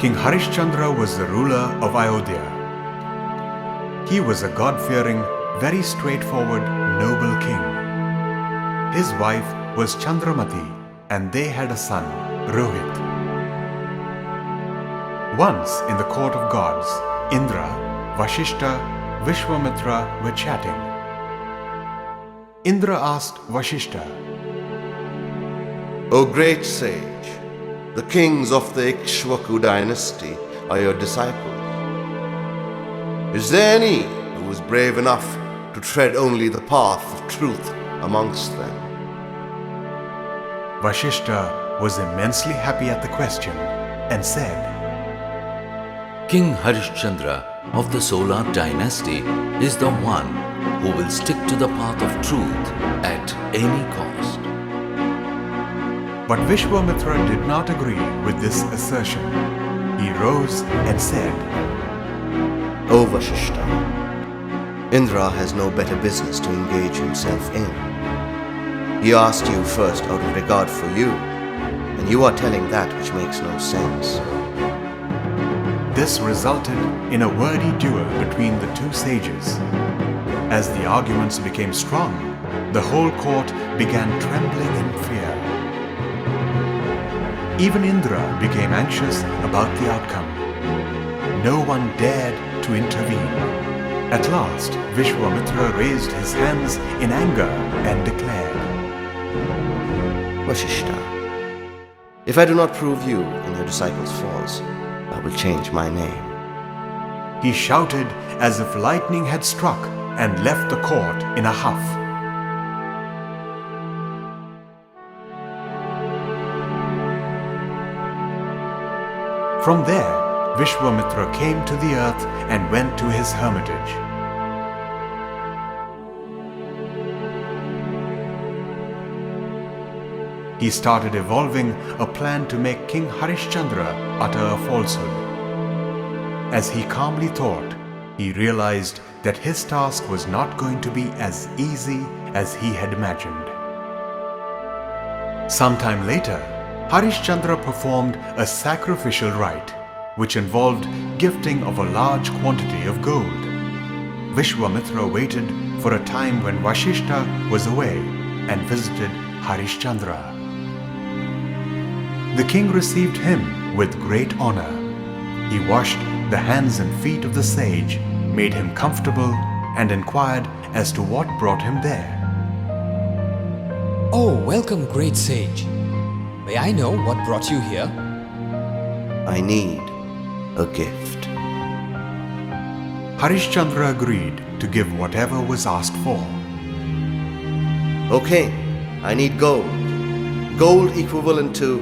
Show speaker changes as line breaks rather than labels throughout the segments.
King Harishchandra was the ruler of Ayodhya. He was a God-fearing, very straightforward, noble king. His wife was Chandramati and they had a son, Rohit. Once in the court of gods, Indra, Vashishta, Vishwamitra were chatting. Indra asked Vashishta,
O great sage, the kings of the Ikshvaku dynasty are your disciples. Is there any who is brave enough to tread only the path of truth amongst them?
Vashishta was immensely happy at the question and said,
King Harishchandra of the Solar dynasty is the one who will stick to the path of truth at any cost.
But Vishwamitra did not agree with this assertion. He rose and said,
O Vashishta, Indra has no better business to engage himself in. He asked you first out of regard for you, and you are telling that which makes no sense.
This resulted in a wordy duel between the two sages. As the arguments became strong, the whole court began trembling in fear. Even Indra became anxious about the outcome. No one dared to intervene. At last, Vishwamitra raised his hands in anger and declared,
Vashishta, if I do not prove you and your disciples false, I will change my name.
He shouted as if lightning had struck and left the court in a huff. From there, Vishwamitra came to the earth and went to his hermitage. He started evolving a plan to make King Harishchandra utter a falsehood. As he calmly thought, he realized that his task was not going to be as easy as he had imagined. Sometime later, Harishchandra performed a sacrificial rite, which involved gifting of a large quantity of gold. Vishwamitra waited for a time when Vashishta was away and visited Harishchandra. The king received him with great honor. He washed the hands and feet of the sage, made him comfortable, and inquired as to what brought him there.
Oh, welcome, great sage. May I know what brought you here?
I need a gift.
Harishchandra agreed to give whatever was asked for.
Okay, I need gold. Gold equivalent to...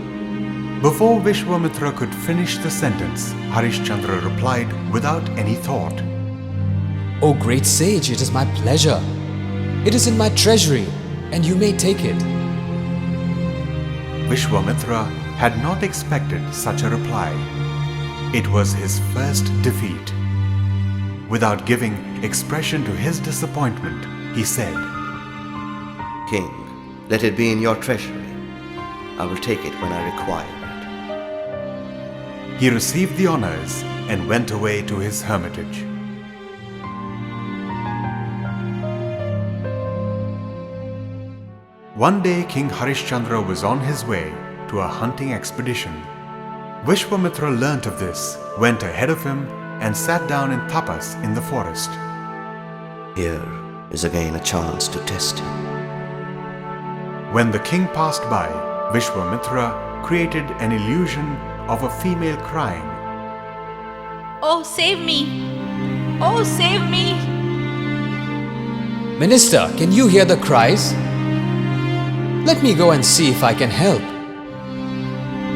Before Vishwamitra could finish the sentence, Harishchandra replied without any thought.
Oh, great sage, it is my pleasure. It is in my treasury, and you may take it.
Vishwamitra had not expected such a reply. It was his first defeat. Without giving expression to his disappointment, he said,
King, let it be in your treasury. I will take it when I require it.
He received the honors and went away to his hermitage. One day, King Harishchandra was on his way to a hunting expedition. Vishwamitra learnt of this, went ahead of him, and sat down in tapas in the forest.
Here is again a chance to test him.
When the king passed by, Vishwamitra created an illusion of a female crying.
Oh, save me! Oh, save me!
Minister, can you hear the cries? Let me go and see if I can help.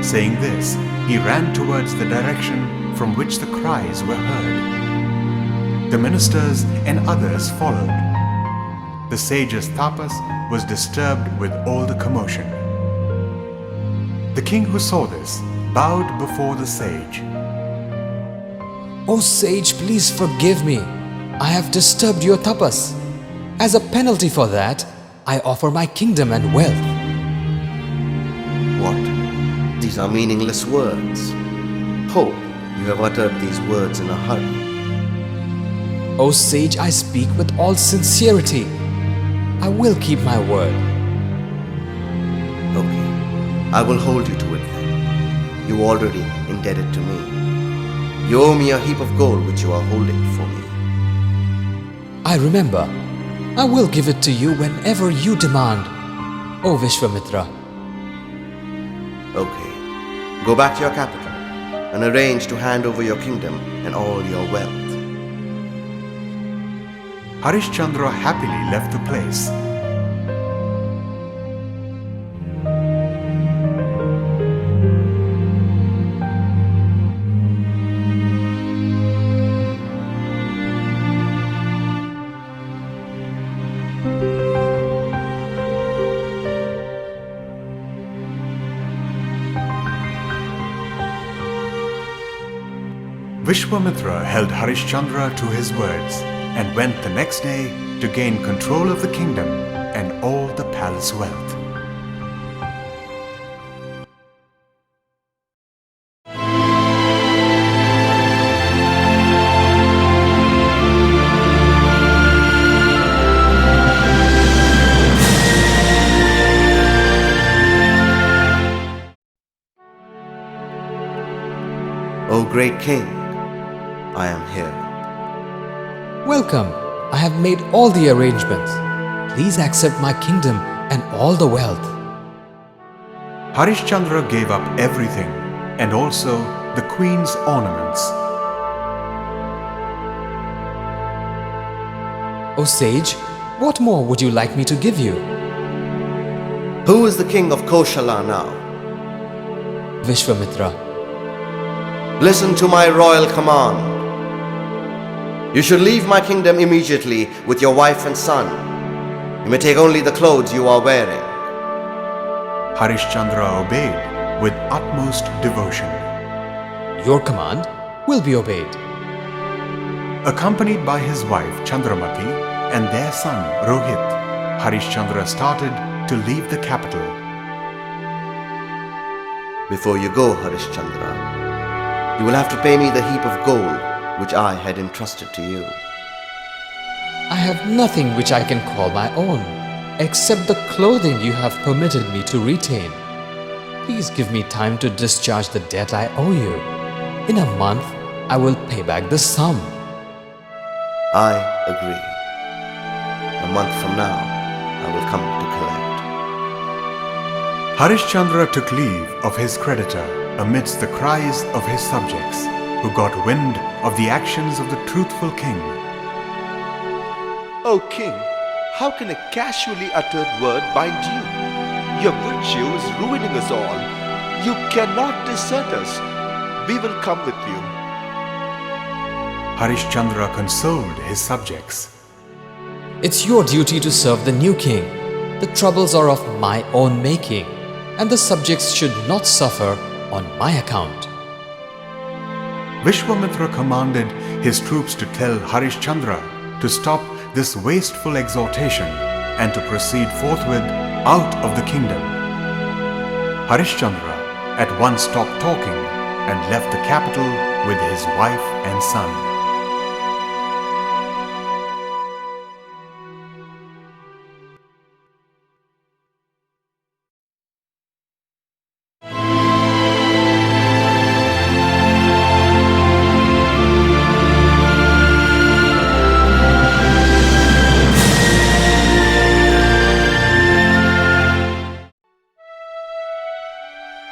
Saying this, he ran towards the direction from which the cries were heard. The ministers and others followed. The sage's tapas was disturbed with all the commotion. The king who saw this bowed before the sage.
Oh, sage, please forgive me. I have disturbed your tapas. As a penalty for that, I offer my kingdom and wealth.
What? These are meaningless words. Hope You have uttered these words in a hurry.
O sage, I speak with all sincerity. I will keep my word.
Okay, I will hold you to it then. You already indebted to me. You owe me a heap of gold which you are holding for me.
I remember. I will give it to you whenever you demand, O Vishwamitra.
Okay, go back to your capital and arrange to hand over your kingdom and all your wealth.
Harishchandra happily left the place. Vishwamitra held Harishchandra to his words and went the next day to gain control of the kingdom and all the palace wealth.
O great king, I am here.
Welcome. I have made all the arrangements. Please accept my kingdom and all the wealth.
Harishchandra gave up everything and also the queen's ornaments.
O sage, what more would you like me to give you?
Who is the king of Koshala now?
Vishwamitra.
Listen to my royal command. You should leave my kingdom immediately with your wife and son. You may take only the clothes you are wearing.
Harishchandra obeyed with utmost devotion.
Your command will be obeyed.
Accompanied by his wife Chandramati and their son Rohit, Harishchandra started to leave the capital.
Before you go, Harishchandra, you will have to pay me the heap of gold which I had entrusted to you.
I have nothing which I can call my own, except the clothing you have permitted me to retain. Please give me time to discharge the debt I owe you. In a month, I will pay back the sum.
I agree. A month from now, I will come to collect.
Harishchandra took leave of his creditor amidst the cries of his subjects, who got wind of the actions of the truthful king.
O king, how can a casually uttered word bind you? Your virtue is ruining us all. You cannot desert us. We will come with you.
Harishchandra consoled his subjects.
It's your duty to serve the new king. The troubles are of my own making, and the subjects should not suffer on my account.
Vishwamitra commanded his troops to tell Harishchandra to stop this wasteful exhortation and to proceed forthwith out of the kingdom. Harishchandra at once stopped talking and left the capital with his wife and son.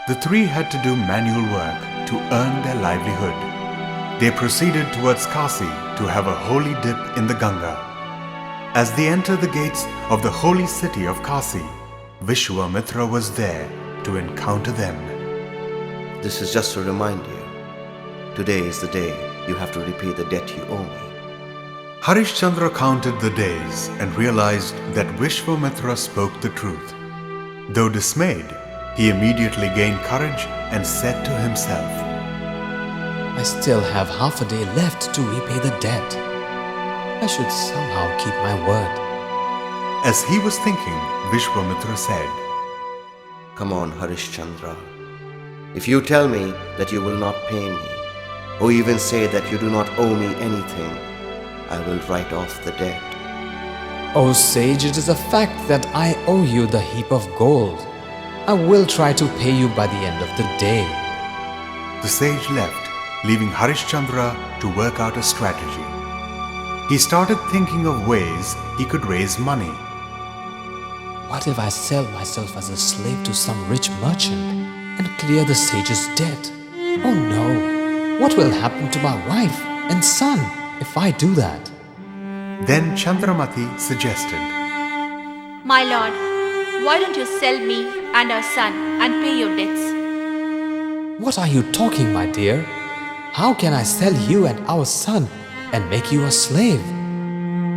The three had to do manual work to earn their livelihood. They proceeded towards Kasi to have a holy dip in the Ganga. As they entered the gates of the holy city of Kasi, Vishwamitra was there to encounter them.
This is just to remind you. Today is the day you have to repay the debt you owe me.
Harishchandra counted the days and realized that Vishwamitra spoke the truth. Though dismayed, he immediately gained courage and said to himself,
I still have half a day left to repay the debt. I should somehow keep my word.
As he was thinking, Vishwamitra said,
Come on, Harishchandra. If you tell me that you will not pay me, or even say that you do not owe me anything, I will write off the debt.
O sage, it is a fact that I owe you the heap of gold. I will try to pay you by the end of the day.
The sage left, leaving Harishchandra to work out a strategy. He started thinking of ways he could raise money.
What if I sell myself as a slave to some rich merchant and clear the sage's debt? Oh no! What will happen to my wife and son if I do that?
Then Chandramati suggested,
My lord, why don't you sell me and our son and pay your debts?
What are you talking, my dear? How can I sell you and our son and make you a slave?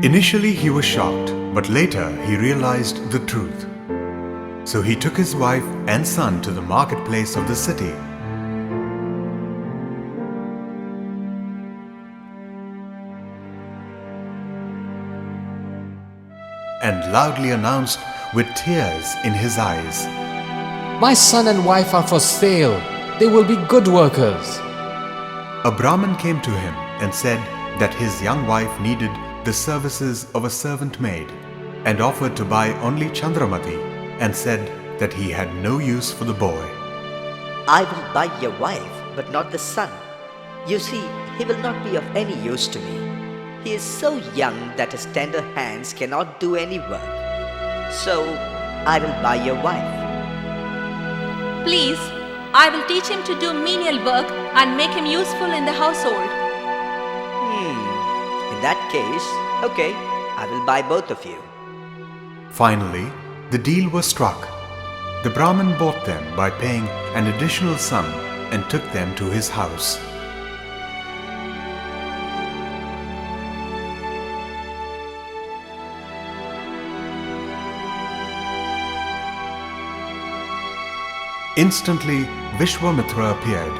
Initially he was shocked, but later he realized the truth. So he took his wife and son to the marketplace of the city. And loudly announced with tears in his eyes,
My son and wife are for sale. They will be good workers.
A Brahmin came to him and said that his young wife needed the services of a servant maid and offered to buy only Chandramati and said that he had no use for the boy.
I will buy your wife, but not the son. You see, he will not be of any use to me. He is so young that his tender hands cannot do any work. So, I will buy your wife.
Please, I will teach him to do menial work and make him useful in the household.
In that case, okay, I will buy both of you.
Finally, the deal was struck. The Brahmin bought them by paying an additional sum and took them to his house. Instantly, Vishwamitra appeared.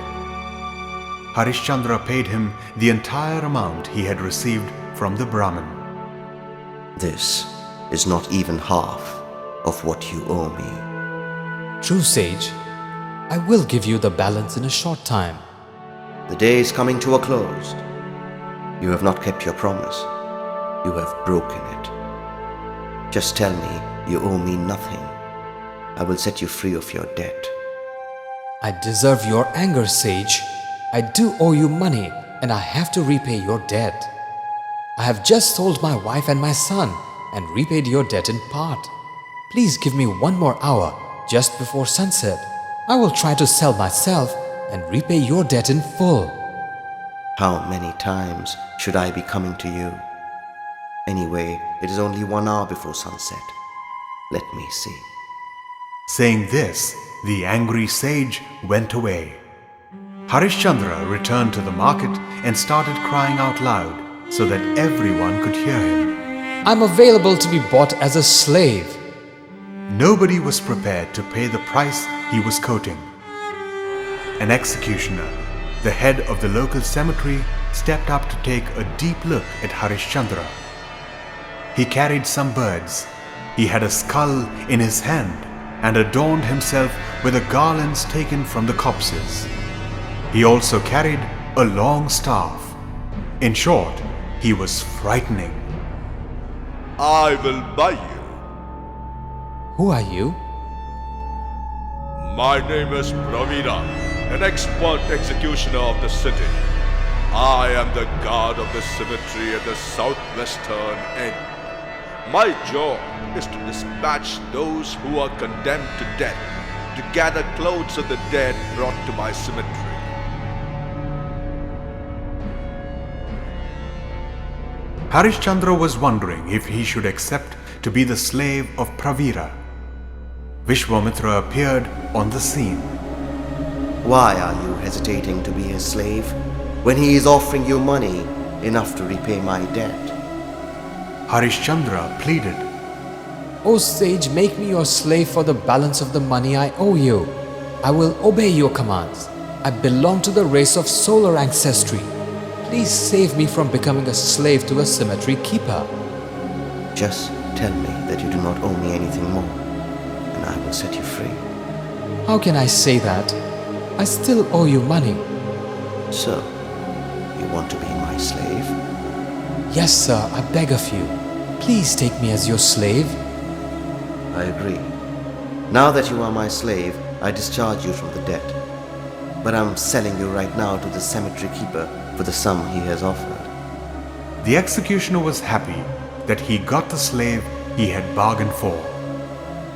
Harishchandra paid him the entire amount he had received from the Brahmin.
This is not even half of what you owe me.
True sage, I will give you the balance in a short time.
The day is coming to a close. You have not kept your promise. You have broken it. Just tell me you owe me nothing. I will set you free of your debt.
I deserve your anger, sage. I do owe you money and I have to repay your debt. I have just sold my wife and my son and repaid your debt in part. Please give me one more hour just before sunset. I will try to sell myself and repay your debt in full.
How many times should I be coming to you? Anyway, it is only 1 hour before sunset. Let me see.
Saying this, the angry sage went away. Harishchandra returned to the market and started crying out loud so that everyone could hear him.
I'm available to be bought as a slave.
Nobody was prepared to pay the price he was quoting. An executioner, the head of the local cemetery, stepped up to take a deep look at Harishchandra. He carried some birds. He had a skull in his hand and adorned himself with the garlands taken from the corpses. He also carried a long staff. In short, he was frightening.
I will buy you.
Who are you?
My name is Pravira, an expert executioner of the city. I am the guard of the cemetery at the southwestern end. My job is to dispatch those who are condemned to death, to gather clothes of the dead brought to my cemetery.
Harishchandra was wondering if he should accept to be the slave of Pravira. Vishwamitra appeared on the scene.
Why are you hesitating to be his slave when he is offering you money enough to repay my debt?
Harishchandra pleaded,
O sage, make me your slave for the balance of the money I owe you. I will obey your commands. I belong to the race of solar ancestry. Please save me from becoming a slave to a cemetery keeper.
Just tell me that you do not owe me anything more, and I will set you free.
How can I say that? I still owe you money.
So, You want to be my slave?
Yes, sir, I beg of you. Please take me as your slave.
I agree. Now that you are my slave, I discharge you from the debt. But I'm selling you right now to the cemetery keeper for the sum he has offered.
The executioner was happy that he got the slave he had bargained for.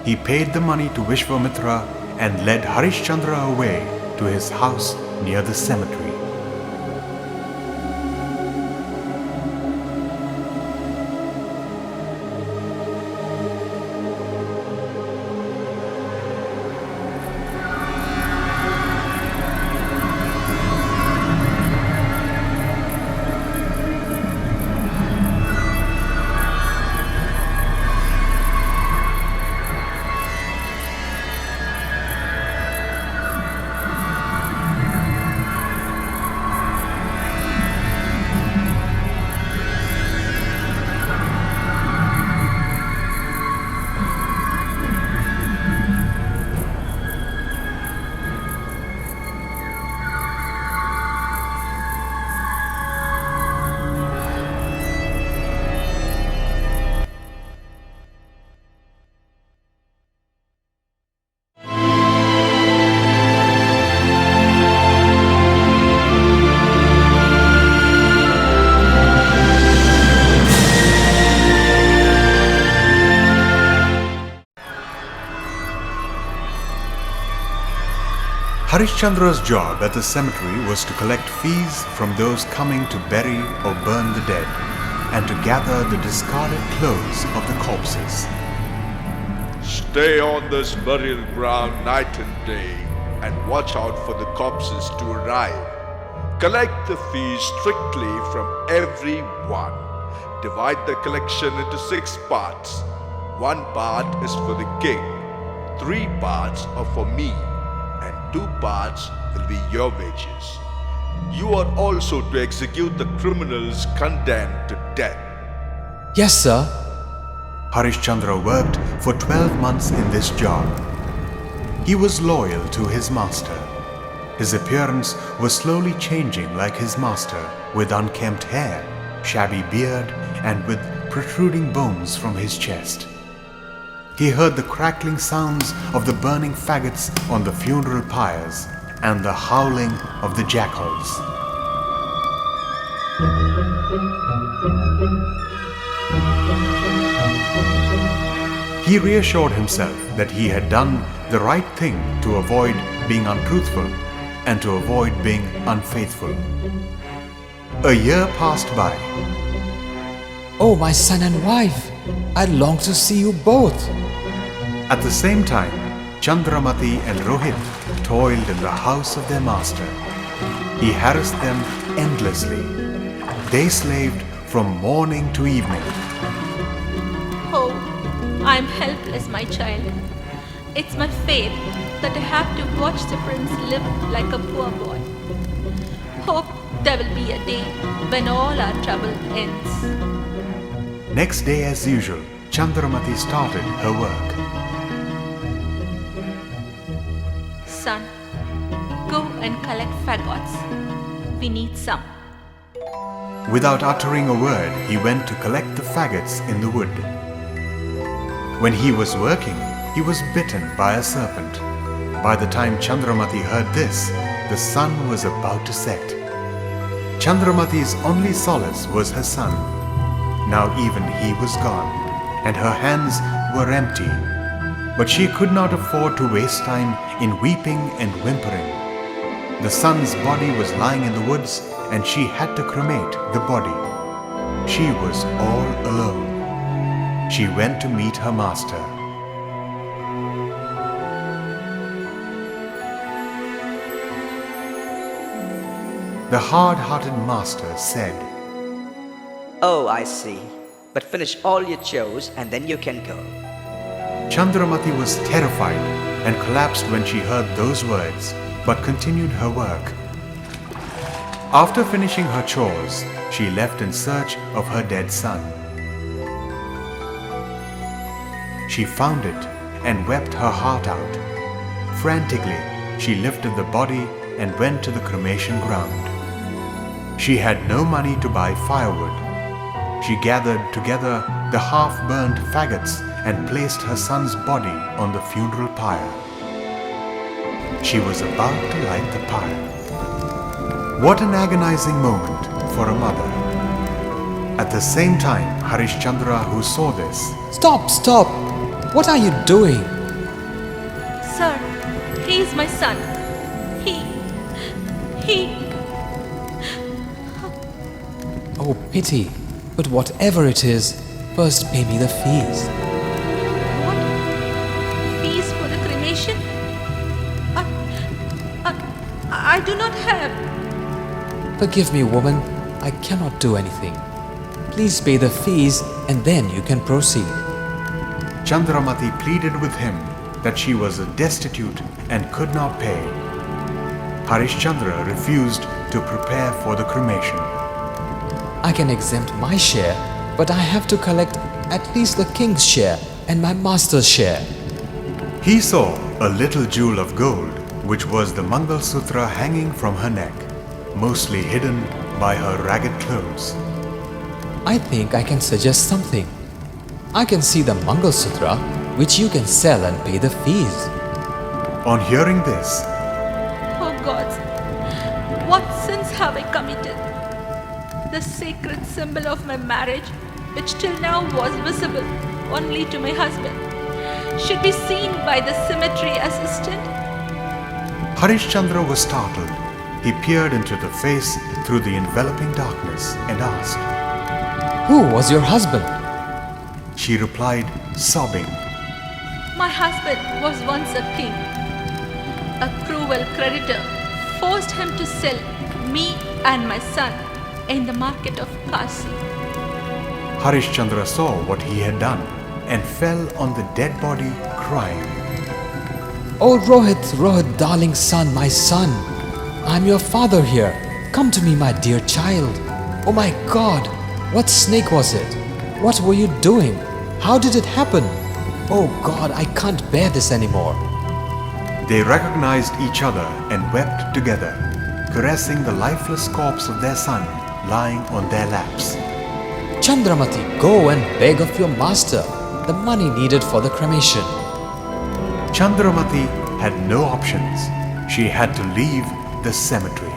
He paid the money to Vishwamitra and led Harishchandra away to his house near the cemetery. Harishchandra's job at the cemetery was to collect fees from those coming to bury or burn the dead, and to gather the discarded clothes of the corpses.
Stay on this burial ground night and day and watch out for the corpses to arrive. Collect the fees strictly from everyone. Divide the collection into 6 parts. 1 part is for the king, 3 parts are for me, and 2 parts will be your wages. You are also to execute the criminals condemned to death.
Yes, sir.
Harishchandra worked for 12 months in this job. He was loyal to his master. His appearance was slowly changing like his master, with unkempt hair, shabby beard, and with protruding bones from his chest. He heard the crackling sounds of the burning faggots on the funeral pyres and the howling of the jackals. He reassured himself that he had done the right thing to avoid being untruthful and to avoid being unfaithful. A year passed by.
Oh, my son and wife, I long to see you both.
At the same time, Chandramati and Rohit toiled in the house of their master. He harassed them endlessly. They slaved from morning to evening.
Oh, I'm helpless, my child. It's my fate that I have to watch the prince live like a poor boy. Hope there will be a day when all our trouble ends.
Next day, as usual, Chandramati started her work.
Son, go and collect faggots. We need some.
Without uttering a word, he went to collect the faggots in the wood. When he was working, he was bitten by a serpent. By the time Chandramati heard this, the sun was about to set. Chandramati's only solace was her son. Now even he was gone, and her hands were empty. But she could not afford to waste time in weeping and whimpering. The son's body was lying in the woods, and she had to cremate the body. She was all alone. She went to meet her master. The hard-hearted master said,
Oh, I see. But finish all your chores and then you can go.
Chandramati was terrified and collapsed when she heard those words, but continued her work. After finishing her chores, she left in search of her dead son. She found it and wept her heart out. Frantically, she lifted the body and went to the cremation ground. She had no money to buy firewood. She gathered together the half-burnt faggots and placed her son's body on the funeral pyre. She was about to light the pyre. What an agonizing moment for a mother. At the same time, Harishchandra, who saw this,
Stop! Stop! What are you doing?
Sir, he is my son. He.
Oh, pity. But whatever it is, first pay me the fees.
What? Fees for the cremation? I do not have.
Forgive me, woman. I cannot do anything. Please pay the fees and then you can proceed.
Chandramati pleaded with him that she was destitute and could not pay. Harishchandra refused to prepare for the cremation.
I can exempt my share, but I have to collect at least the king's share and my master's share.
He saw a little jewel of gold, which was the Mangal Sutra hanging from her neck, mostly hidden by her ragged clothes.
I think I can suggest something. I can see the Mangal Sutra, which you can sell and pay the fees.
On hearing this,
Oh gods, what sins have I committed? The sacred symbol of my marriage, which till now was visible only to my husband, should be seen by the cemetery assistant.
Harishchandra was startled. He peered into the face through the enveloping darkness and asked.
Who was your husband?
She replied, sobbing.
My husband was once a king. A cruel creditor forced him to sell me and my son in the market of Kasi.
Harishchandra saw what he had done and fell on the dead body crying.
Oh Rohit, darling son, my son. I'm your father here. Come to me, my dear child. Oh my God, what snake was it? What were you doing? How did it happen? Oh God, I can't bear this anymore.
They recognized each other and wept together, caressing the lifeless corpse of their son lying on their laps.
Chandramati, go and beg of your master the money needed for the cremation.
Chandramati had no options. She had to leave the cemetery.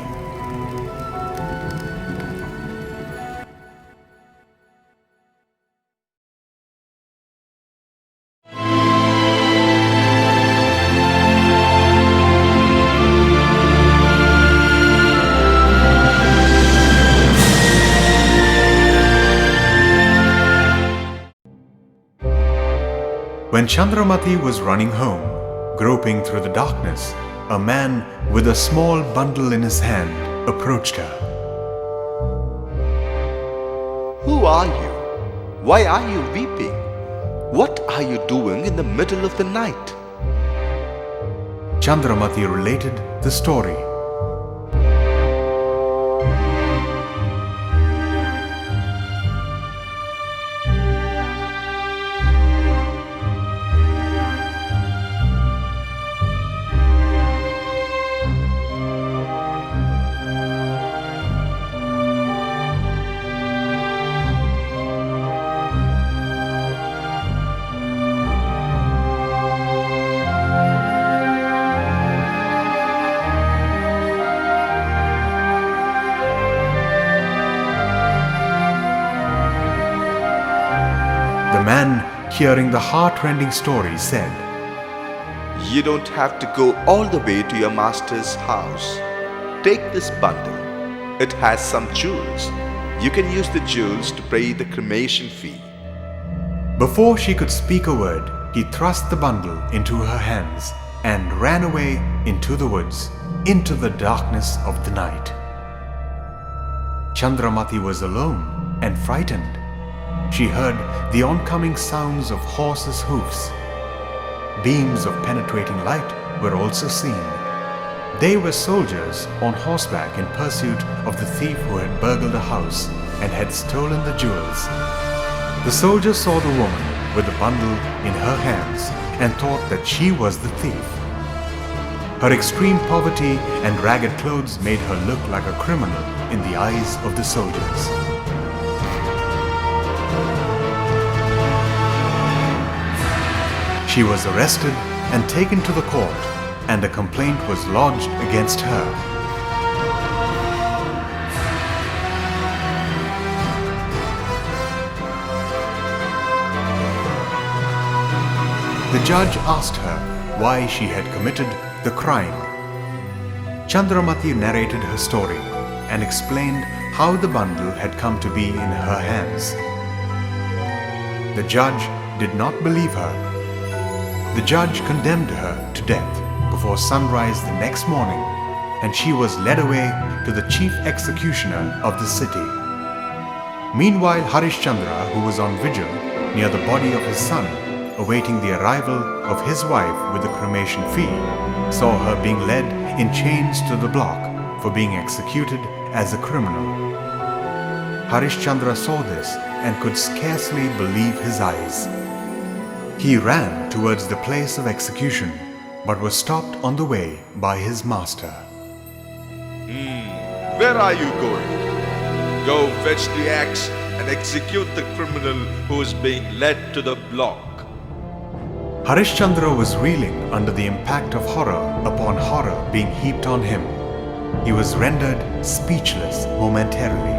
When Chandramati was running home, groping through the darkness, a man with a small bundle in his hand approached her.
Who are you? Why are you weeping? What are you doing in the middle of the night?
Chandramati related the story. The man, hearing the heart-rending story, said,
You don't have to go all the way to your master's house. Take this bundle. It has some jewels. You can use the jewels to pay the cremation fee.
Before she could speak a word, he thrust the bundle into her hands and ran away into the woods, into the darkness of the night. Chandramati was alone and frightened. She heard the oncoming sounds of horses' hoofs. Beams of penetrating light were also seen. They were soldiers on horseback in pursuit of the thief who had burgled a house and had stolen the jewels. The soldiers saw the woman with the bundle in her hands and thought that she was the thief. Her extreme poverty and ragged clothes made her look like a criminal in the eyes of the soldiers. She was arrested and taken to the court, and a complaint was lodged against her. The judge asked her why she had committed the crime. Chandramati narrated her story and explained how the bundle had come to be in her hands. The judge did not believe her. The judge condemned her to death before sunrise the next morning, and she was led away to the chief executioner of the city. Meanwhile, Harishchandra, who was on vigil near the body of his son, awaiting the arrival of his wife with the cremation fee, saw her being led in chains to the block for being executed as a criminal. Harishchandra saw this and could scarcely believe his eyes. He ran towards the place of execution, but was stopped on the way by his master.
Where are you going? Go fetch the axe and execute the criminal who is being led to the block.
Harishchandra was reeling under the impact of horror upon horror being heaped on him. He was rendered speechless momentarily.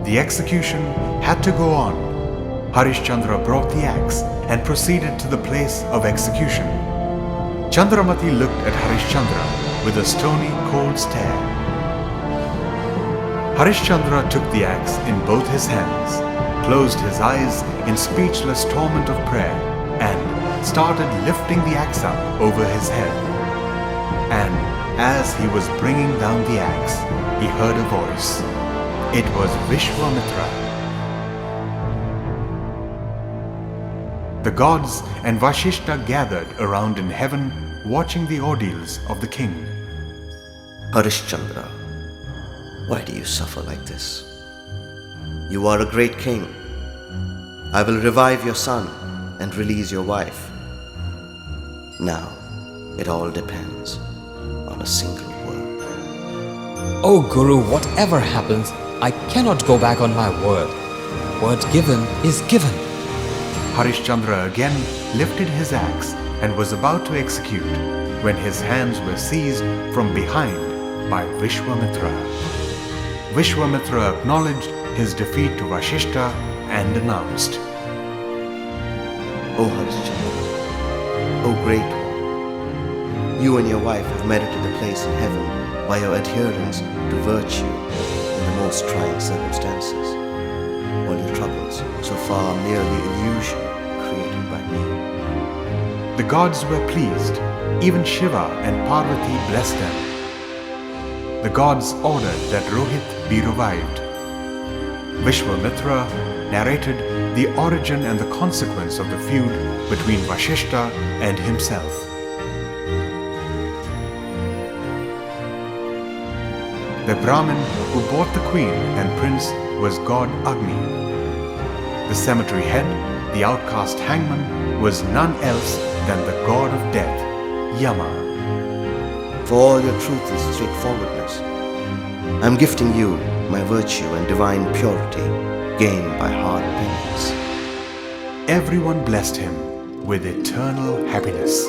The execution had to go on. Harishchandra brought the axe and proceeded to the place of execution. Chandramati looked at Harishchandra with a stony, cold stare. Harishchandra took the axe in both his hands, closed his eyes in speechless torment of prayer, and started lifting the axe up over his head. And as he was bringing down the axe, he heard a voice. It was Vishwamitra. The gods and Vashishta gathered around in heaven, watching the ordeals of the king.
Harishchandra, why do you suffer like this? You are a great king. I will revive your son and release your wife. Now, it all depends on a single word.
Oh Guru, whatever happens, I cannot go back on my word. Word given is given.
Harishchandra again lifted his axe and was about to execute when his hands were seized from behind by Vishwamitra. Vishwamitra acknowledged his defeat to Vashishta and announced,
O Harishchandra, O great one, you and your wife have merited a place in heaven by your adherence to virtue in the most trying circumstances. All your troubles so far are merely illusion created by me.
The gods were pleased. Even Shiva and Parvati blessed them. The gods ordered that Rohit be revived. Vishwamitra narrated the origin and the consequence of the feud between Vashishta and himself. The Brahmin who bought the queen and prince was god Agni. The cemetery head, the outcast hangman, was none else than the god of death, Yama.
For all your truth and straightforwardness, I am gifting you my virtue and divine purity gained by hard penance.
Everyone blessed him with eternal happiness.